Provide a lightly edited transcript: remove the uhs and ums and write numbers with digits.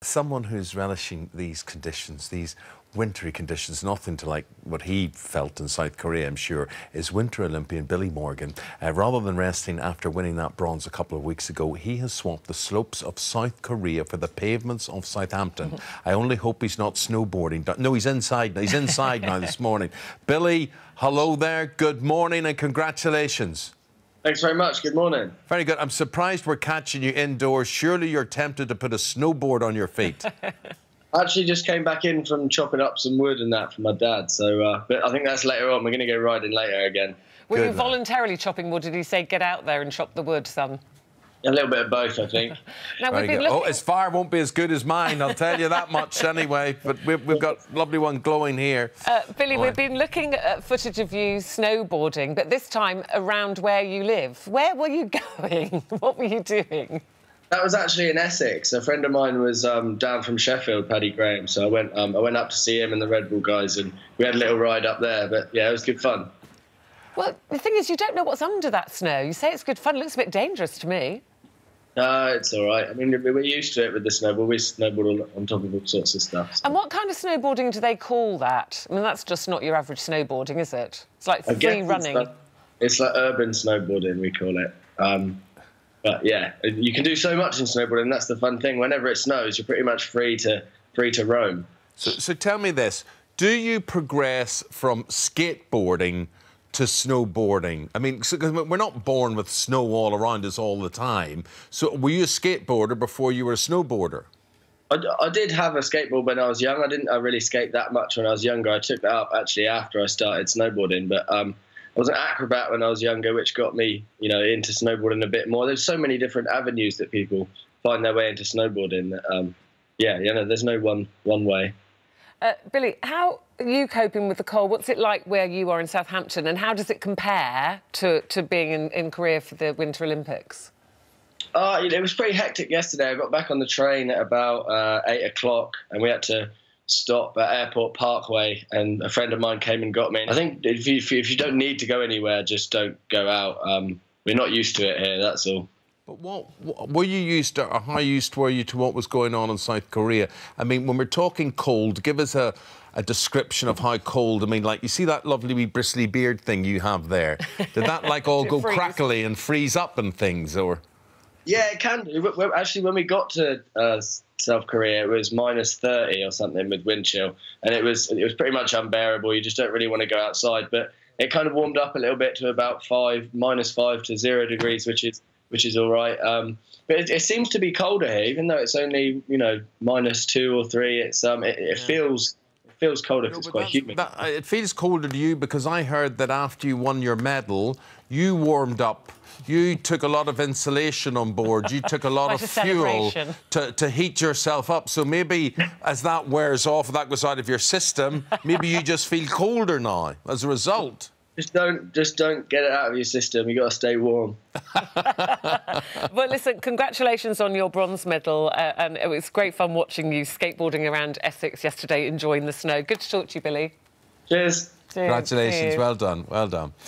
Someone who's relishing these conditions, these wintry conditions, nothing to like what he felt in South Korea, I'm sure, is Winter Olympian Billy Morgan. Rather than resting after winning that bronze a couple of weeks ago, he has swapped the slopes of South Korea for the pavements of Southampton. I only hope he's not snowboarding. No, he's inside. He's inside now this morning. Billy, hello there. Good morning and congratulations. Thanks very much. Good morning. Very good. I'm surprised we're catching you indoors. Surely you're tempted to put a snowboard on your feet. I actually just came back in from chopping up some wood and that for my dad. So, but I think that's later on. We're going to go riding later again. Were you voluntarily chopping wood? Did he say, get out there and chop the wood, son? A little bit of both, I think. Now, we've been looking... Oh, his fire won't be as good as mine, I'll tell you that much anyway. But we've got a lovely one glowing here. Billy, we've been looking at footage of you snowboarding, but this time around where you live. Where were you going? What were you doing? That was actually in Essex. A friend of mine was down from Sheffield, Paddy Graham. So I went up to see him and the Red Bull guys, and we had a little ride up there. But yeah, it was good fun. Well, the thing is, you don't know what's under that snow. You say it's good fun. It looks a bit dangerous to me. No, it's all right. I mean, we're used to it with the snowboard. We snowboard on top of all sorts of stuff. So. And what kind of snowboarding do they call that? I mean, that's just not your average snowboarding, is it? It's like free running. It's like urban snowboarding, we call it. But yeah, you can do so much in snowboarding. That's the fun thing. Whenever it snows, you're pretty much free to roam. So tell me this: do you progress from skateboarding to snowboarding? I mean, because we're not born with snow all around us all the time. So were you a skateboarder before you were a snowboarder? I did have a skateboard when I was young. I didn't really skate that much when I was younger. I took that up actually after I started snowboarding. But I was an acrobat when I was younger, which got me, you know, into snowboarding a bit more. There's so many different avenues that people find their way into snowboarding. Yeah, you know, there's no one way. Billy, how are you coping with the cold? What's it like where you are in Southampton, and how does it compare to being in Korea for the Winter Olympics? It was pretty hectic yesterday. I got back on the train at about 8 o'clock, and we had to stop at Airport Parkway, and a friend of mine came and got me. I think if you don't need to go anywhere, just don't go out. We're not used to it here, that's all. But what were you used to, or how used were you to what was going on in South Korea? I mean, when we're talking cold, give us a description of how cold. I mean, like, you see that lovely wee bristly beard thing you have there? Did that, like, all go crackly and freeze up and things, or...? Yeah, it can do. Actually, when we got to South Korea, it was -30 or something with wind chill, and it was pretty much unbearable. You just don't really want to go outside. But it kind of warmed up a little bit to about -5 to 0 degrees, which is all right. But it seems to be colder here, even though it's only, you know, -2 or 3. It's it feels colder because it's quite humid. It feels colder to you because I heard that after you won your medal, you warmed up. You took a lot of insulation on board. You took a lot of fuel to heat yourself up. So maybe as that wears off, that goes out of your system, maybe you just feel colder now as a result. Just don't get it out of your system. You got to stay warm. Well, listen, congratulations on your bronze medal, and it was great fun watching you skateboarding around Essex yesterday, enjoying the snow. Good to talk to you, Billy. Cheers. Congratulations. Well done. Well done.